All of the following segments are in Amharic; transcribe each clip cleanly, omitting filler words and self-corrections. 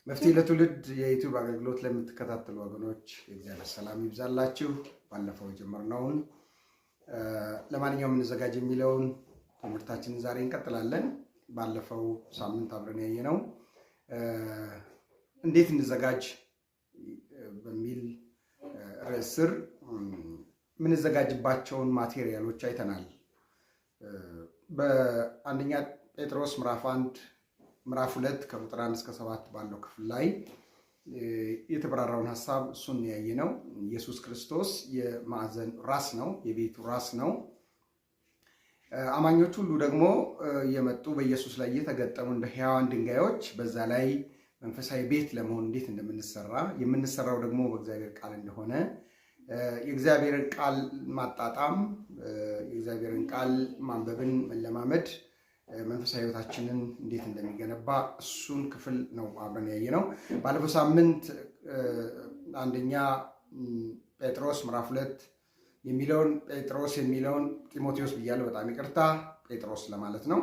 መፍትሄ ለትውልድ የዩቲዩብ አገልግሎት ለምትከታተሉ ወገኖች የእግዚአብሔር ሰላም ይብዛላችሁ። ባለፈው ጀመርነውን ለማንኛውም እንዘጋጅ የሚለውን ትምህርታችንን ዛሬ እንቀጥላለን። ባለፈው ሳምንት አብረን ያየነው እንዴት እንዘጋጅ በሚል ርዕስ ስር የምንዘጋጅባቸውን ማቴሪያሎች አይተናል። በአንደኛ ጴጥሮስ ምዕራፍ 1 ምዕራፍ 2 ከቁጥር 1 እስከ 7 ባለው ክፍል ላይ የተብራራውን ሐሳብ እሱን ያየነው። ኢየሱስ ክርስቶስ የማዕዘን ራስ ነው፣ የቤቱ ራስ ነው። አማኞች ሁሉ ደግሞ የመጡ በኢየሱስ ላይ የተገጠሙ እንደ ሕያዋን ድንጋዮች በዛ ላይ መንፈሳዊ ቤት ለመሆን እንዴት እንደምንሰራ የምንሰራው ደግሞ በእግዚአብሔር ቃል እንደሆነ የእግዚአብሔርን ቃል ማጣጣም የእግዚአብሔርን ቃል ማንበብን መለማመድ መንፈሳዊ ሕይወታችንን እንዴት እንደሚገነባ እሱን ክፍል ነው አብረን ያየነው። ባለፈው ሳምንት አንደኛ ጴጥሮስ ምዕራፍ 2 የሚለውን ጴጥሮስ የሚለውን ጢሞቴዎስ ብያለሁ፣ በጣም ይቅርታ፣ ጴጥሮስ ለማለት ነው።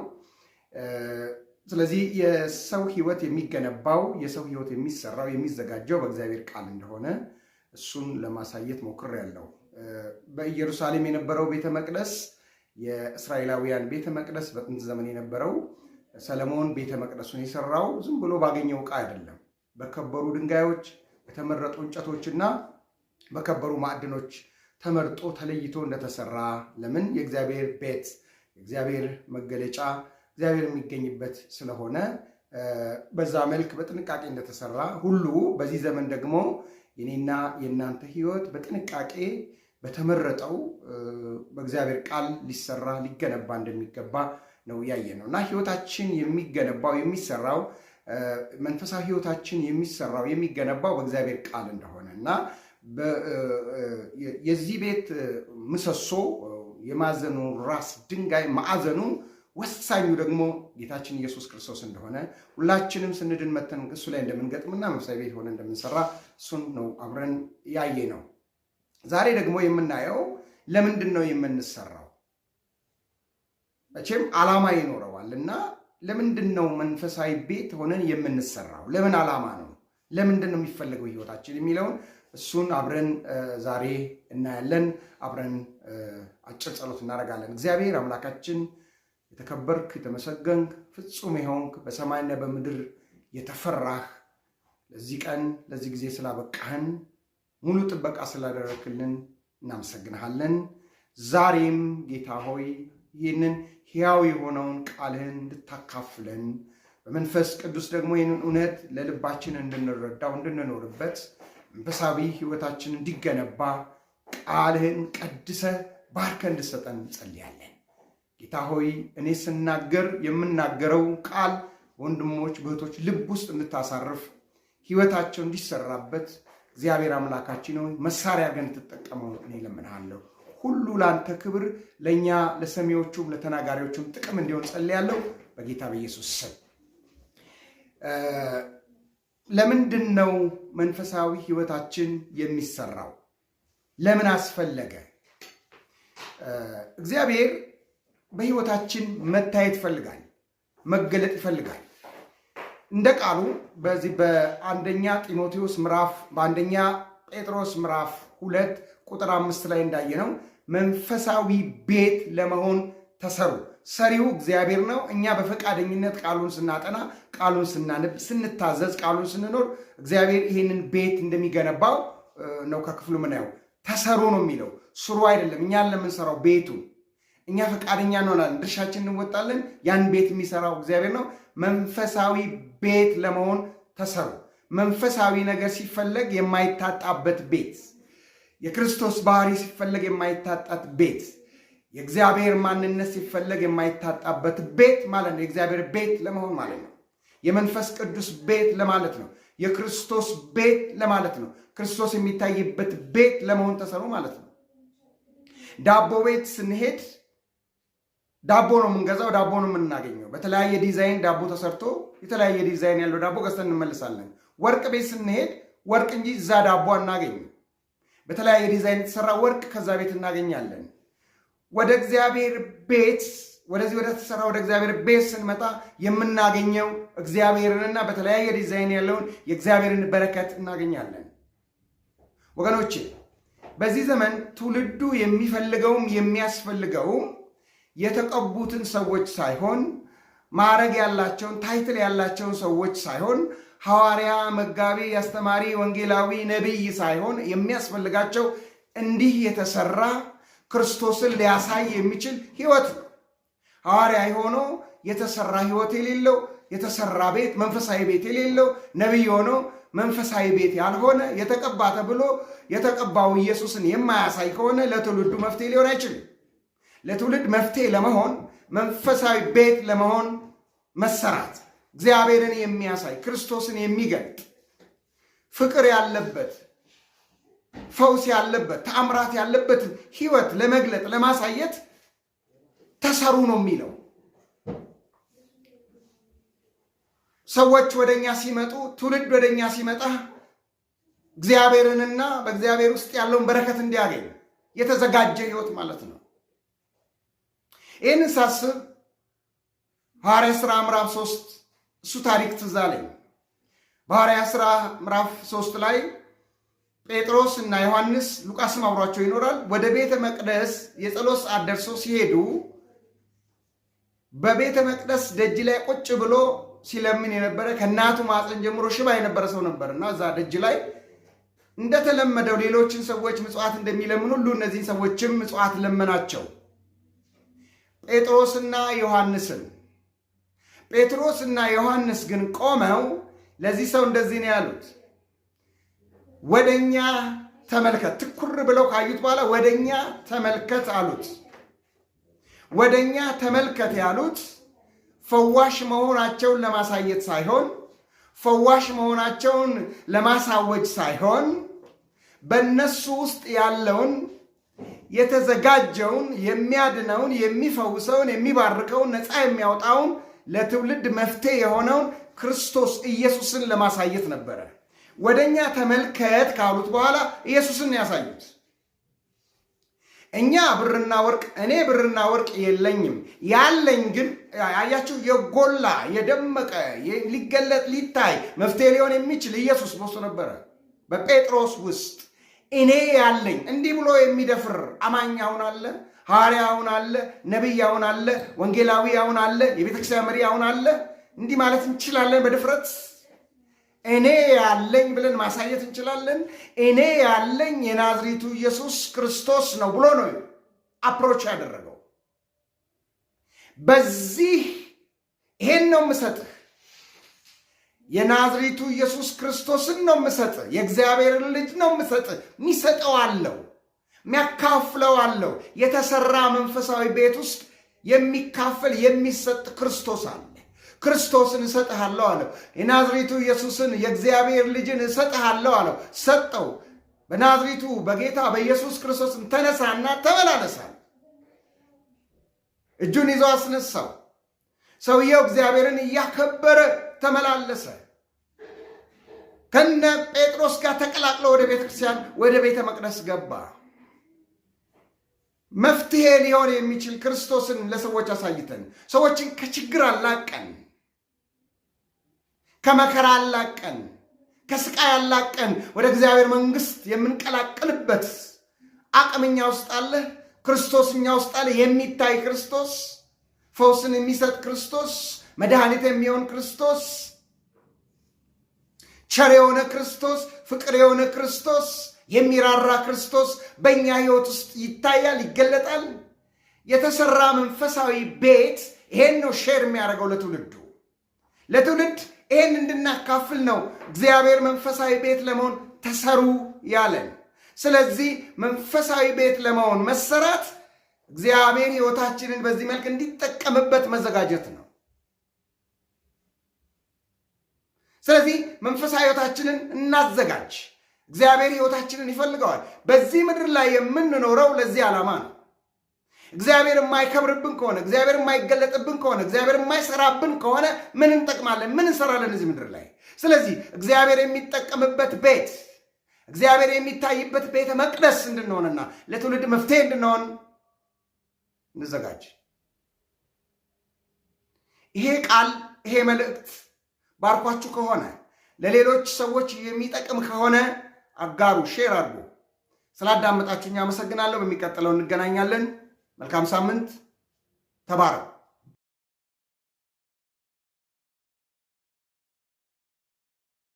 ስለዚህ የሰው ሕይወት የሚገነባው የሰው ሕይወት የሚሰራው የሚዘጋጀው በእግዚአብሔር ቃል እንደሆነ እሱን ለማሳየት ሞክሬያለሁ። በኢየሩሳሌም የነበረው ቤተ መቅደስ የእስራኤላውያን ቤተ መቅደስ በጥንት ዘመን የነበረው ሰለሞን ቤተ መቅደሱን የሰራው ዝም ብሎ ባገኘው ዕቃ አይደለም። በከበሩ ድንጋዮች፣ በተመረጡ እንጨቶችና በከበሩ ማዕድኖች ተመርጦ ተለይቶ እንደተሰራ፣ ለምን? የእግዚአብሔር ቤት የእግዚአብሔር መገለጫ እግዚአብሔር የሚገኝበት ስለሆነ በዛ መልክ በጥንቃቄ እንደተሰራ ሁሉ በዚህ ዘመን ደግሞ የኔና የእናንተ ሕይወት በጥንቃቄ በተመረጠው በእግዚአብሔር ቃል ሊሰራ ሊገነባ እንደሚገባ ነው ያየነው እና ሕይወታችን የሚገነባው የሚሰራው መንፈሳዊ ሕይወታችን የሚሰራው የሚገነባው በእግዚአብሔር ቃል እንደሆነ እና የዚህ ቤት ምሰሶ የማዕዘኑ ራስ ድንጋይ ማዕዘኑ ወሳኙ ደግሞ ጌታችን ኢየሱስ ክርስቶስ እንደሆነ ሁላችንም ስንድን መተን እሱ ላይ እንደምንገጥምና መንፈሳዊ ቤት ሆነ እንደምንሰራ እሱን ነው አብረን ያየ ነው። ዛሬ ደግሞ የምናየው ለምንድን ነው የምንሰራው? መቼም ዓላማ ይኖረዋል እና ለምንድን ነው መንፈሳዊ ቤት ሆነን የምንሰራው? ለምን ዓላማ ነው? ለምንድን ነው የሚፈለገው ሕይወታችን የሚለውን እሱን አብረን ዛሬ እናያለን። አብረን አጭር ጸሎት እናደርጋለን። እግዚአብሔር አምላካችን የተከበርክ የተመሰገንክ ፍጹም የሆንክ በሰማይና በምድር የተፈራህ ለዚህ ቀን ለዚህ ጊዜ ስላበቃህን ሙሉ ጥበቃ ስላደረክልን እናመሰግንሃለን። ዛሬም ጌታ ሆይ ይህንን ሕያው የሆነውን ቃልህን እንድታካፍለን በመንፈስ ቅዱስ ደግሞ ይህንን እውነት ለልባችን እንድንረዳው እንድንኖርበት መንፈሳዊ ሕይወታችን እንዲገነባ ቃልህን ቀድሰህ ባርከ እንድሰጠን እንጸልያለን። ጌታ ሆይ እኔ ስናገር የምናገረው ቃል ወንድሞች በእህቶች ልብ ውስጥ እንድታሳርፍ ሕይወታቸው እንዲሰራበት እግዚአብሔር አምላካችን ሆይ መሳሪያ ግን ትጠቀመው እኔ እለምንሃለሁ። ሁሉ ለአንተ ክብር፣ ለእኛ ለሰሚዎቹም ለተናጋሪዎቹም ጥቅም እንዲሆን ጸልያለሁ በጌታ በኢየሱስ ስም። ለምንድን ነው መንፈሳዊ ሕይወታችን የሚሰራው? ለምን አስፈለገ? እግዚአብሔር በሕይወታችን መታየት ይፈልጋል፣ መገለጥ ይፈልጋል። እንደ ቃሉ በዚህ በአንደኛ ጴጥሮስ ምዕራፍ 2 ቁጥር 5 ላይ እንዳየነው መንፈሳዊ ቤት ለመሆን ተሰሩ። ሰሪው እግዚአብሔር ነው። እኛ በፈቃደኝነት ቃሉን ስናጠና፣ ቃሉን ስናነብ፣ ስንታዘዝ፣ ቃሉን ስንኖር እግዚአብሔር ይህንን ቤት እንደሚገነባው ነው ከክፍሉ ምናየው። ተሰሩ ነው የሚለው፣ ስሩ አይደለም። እኛን ለምንሰራው ቤቱ እኛ ፈቃደኛ እንሆናለን፣ ድርሻችን እንወጣለን። ያን ቤት የሚሰራው እግዚአብሔር ነው። መንፈሳዊ ቤት ለመሆን ተሰሩ። መንፈሳዊ ነገር ሲፈለግ የማይታጣበት ቤት፣ የክርስቶስ ባህሪ ሲፈለግ የማይታጣት ቤት፣ የእግዚአብሔር ማንነት ሲፈለግ የማይታጣበት ቤት ማለት ነው። የእግዚአብሔር ቤት ለመሆን ማለት ነው። የመንፈስ ቅዱስ ቤት ለማለት ነው። የክርስቶስ ቤት ለማለት ነው። ክርስቶስ የሚታይበት ቤት ለመሆን ተሰሩ ማለት ነው። ዳቦ ቤት ስንሄድ ዳቦ ነው የምንገዛው፣ ዳቦ ነው የምናገኘው። በተለያየ ዲዛይን ዳቦ ተሰርቶ የተለያየ ዲዛይን ያለው ዳቦ ገዝተን እንመልሳለን። ወርቅ ቤት ስንሄድ ወርቅ እንጂ እዛ ዳቦ አናገኝም። በተለያየ ዲዛይን የተሰራ ወርቅ ከዛ ቤት እናገኛለን። ወደ እግዚአብሔር ቤት ወደዚህ ወደ ተሰራ ወደ እግዚአብሔር ቤት ስንመጣ የምናገኘው እግዚአብሔርንና በተለያየ ዲዛይን ያለውን የእግዚአብሔርን በረከት እናገኛለን። ወገኖቼ በዚህ ዘመን ትውልዱ የሚፈልገውም የሚያስፈልገውም የተቀቡትን ሰዎች ሳይሆን ማዕረግ ያላቸውን ታይትል ያላቸውን ሰዎች ሳይሆን ሐዋርያ፣ መጋቢ፣ አስተማሪ፣ ወንጌላዊ፣ ነቢይ ሳይሆን የሚያስፈልጋቸው እንዲህ የተሰራ ክርስቶስን ሊያሳይ የሚችል ሕይወት ነው። ሐዋርያ ሆኖ የተሰራ ሕይወት የሌለው የተሰራ ቤት መንፈሳዊ ቤት የሌለው ነቢይ ሆኖ መንፈሳዊ ቤት ያልሆነ የተቀባ ተብሎ የተቀባው ኢየሱስን የማያሳይ ከሆነ ለትውልዱ መፍትሄ ሊሆን አይችልም። ለትውልድ መፍትሄ ለመሆን መንፈሳዊ ቤት ለመሆን መሰራት እግዚአብሔርን የሚያሳይ ክርስቶስን የሚገልጥ ፍቅር ያለበት ፈውስ ያለበት ተአምራት ያለበት ሕይወት ለመግለጥ ለማሳየት ተሰሩ ነው የሚለው። ሰዎች ወደኛ ሲመጡ ትውልድ ወደኛ ሲመጣ እግዚአብሔርንና በእግዚአብሔር ውስጥ ያለውን በረከት እንዲያገኝ የተዘጋጀ ሕይወት ማለት ነው። ይህን ሳስብ ሐዋርያ ሥራ ምዕራፍ 3 እሱ ታሪክ ትዝ አለኝ። በሐዋርያ ሥራ ምዕራፍ 3 ላይ ጴጥሮስ እና ዮሐንስ ሉቃስም አብሯቸው ይኖራል። ወደ ቤተ መቅደስ የጸሎት ሰዓት ደርሶ ሲሄዱ በቤተ መቅደስ ደጅ ላይ ቁጭ ብሎ ሲለምን የነበረ ከእናቱ ማፀን ጀምሮ ሽባ የነበረ ሰው ነበርና እዛ ደጅ ላይ እንደተለመደው ሌሎችን ሰዎች ምጽዋት እንደሚለምን ሁሉ እነዚህን ሰዎችም ምጽዋት ለመናቸው። ጴጥሮስና ዮሐንስን። ጴጥሮስና ዮሐንስ ግን ቆመው ለዚህ ሰው እንደዚህ ነው ያሉት፣ ወደኛ ተመልከት። ትኩር ብለው ካዩት በኋላ ወደኛ ተመልከት አሉት። ወደኛ ተመልከት ያሉት ፈዋሽ መሆናቸውን ለማሳየት ሳይሆን ፈዋሽ መሆናቸውን ለማሳወጅ ሳይሆን በእነሱ ውስጥ ያለውን የተዘጋጀውን የሚያድነውን የሚፈውሰውን የሚባርከውን ነፃ የሚያወጣውን ለትውልድ መፍትሄ የሆነውን ክርስቶስ ኢየሱስን ለማሳየት ነበረ። ወደኛ ተመልከት ካሉት በኋላ ኢየሱስን ያሳዩት። እኛ ብርና ወርቅ እኔ ብርና ወርቅ የለኝም፣ ያለኝ ግን አያችሁ የጎላ የደመቀ ሊገለጥ ሊታይ መፍትሄ ሊሆን የሚችል ኢየሱስ በውስጡ ነበረ በጴጥሮስ ውስጥ። እኔ ያለኝ እንዲህ ብሎ የሚደፍር አማኝ አሁን አለ፣ ሐዋርያ አሁን አለ፣ ነቢይ አሁን አለ፣ ወንጌላዊ አሁን አለ፣ የቤተክርስቲያን መሪ አሁን አለ። እንዲህ ማለት እንችላለን በድፍረት እኔ ያለኝ ብለን ማሳየት እንችላለን። እኔ ያለኝ የናዝሬቱ ኢየሱስ ክርስቶስ ነው ብሎ ነው አፕሮች ያደረገው። በዚህ ይሄን ነው የምሰጥህ፣ የናዝሬቱ ኢየሱስ ክርስቶስን ነው የምሰጥህ፣ የእግዚአብሔርን ልጅ ነው የምሰጥህ። የሚሰጠው አለው፣ የሚያካፍለው አለው። የተሰራ መንፈሳዊ ቤት ውስጥ የሚካፈል የሚሰጥ ክርስቶስ አለ። ክርስቶስን እሰጥሃለሁ አለው። የናዝሬቱ ኢየሱስን የእግዚአብሔር ልጅን እሰጥሃለሁ አለው። ሰጠው። በናዝሬቱ በጌታ በኢየሱስ ክርስቶስን ተነሳና ተመላለሳል። እጁን ይዞ አስነሳው። ሰውየው እግዚአብሔርን እያከበረ ተመላለሰ። ከነ ጴጥሮስ ጋር ተቀላቅሎ ወደ ቤተ ክርስቲያን ወደ ቤተ መቅደስ ገባ። መፍትሄ ሊሆን የሚችል ክርስቶስን ለሰዎች አሳይተን ሰዎችን ከችግር አላቀን፣ ከመከራ አላቀን፣ ከስቃይ አላቀን ወደ እግዚአብሔር መንግሥት የምንቀላቅልበት አቅምኛ ውስጥ አለ። ክርስቶስኛ ውስጥ አለ። የሚታይ ክርስቶስ፣ ፈውስን የሚሰጥ ክርስቶስ፣ መድኃኒት የሚሆን ክርስቶስ፣ ቸር የሆነ ክርስቶስ፣ ፍቅር የሆነ ክርስቶስ፣ የሚራራ ክርስቶስ በእኛ ሕይወት ውስጥ ይታያል፣ ይገለጣል። የተሰራ መንፈሳዊ ቤት ይሄን ነው ሼር የሚያደርገው ለትውልድ ይሄን እንድናካፍል ነው እግዚአብሔር መንፈሳዊ ቤት ለመሆን ተሰሩ ያለን። ስለዚህ መንፈሳዊ ቤት ለመሆን መሰራት እግዚአብሔር ሕይወታችንን በዚህ መልክ እንዲጠቀምበት መዘጋጀት ነው። ስለዚህ መንፈሳዊ ሕይወታችንን እናዘጋጅ። እግዚአብሔር ሕይወታችንን ይፈልገዋል። በዚህ ምድር ላይ የምንኖረው ለዚህ ዓላማ ነው። እግዚአብሔር የማይከብርብን ከሆነ፣ እግዚአብሔር የማይገለጥብን ከሆነ፣ እግዚአብሔር የማይሰራብን ከሆነ ምን እንጠቅማለን? ምን እንሰራለን እዚህ ምድር ላይ? ስለዚህ እግዚአብሔር የሚጠቀምበት ቤት፣ እግዚአብሔር የሚታይበት ቤተ መቅደስ እንድንሆንና ለትውልድ መፍትሄ እንድንሆን እንዘጋጅ። ይሄ ቃል ይሄ መልእክት ባርኳችሁ ከሆነ ለሌሎች ሰዎች የሚጠቅም ከሆነ አጋሩ፣ ሼር አድርጉ። ስላዳመጣችሁኝ አመሰግናለሁ። በሚቀጥለው እንገናኛለን። መልካም ሳምንት። ተባረኩ።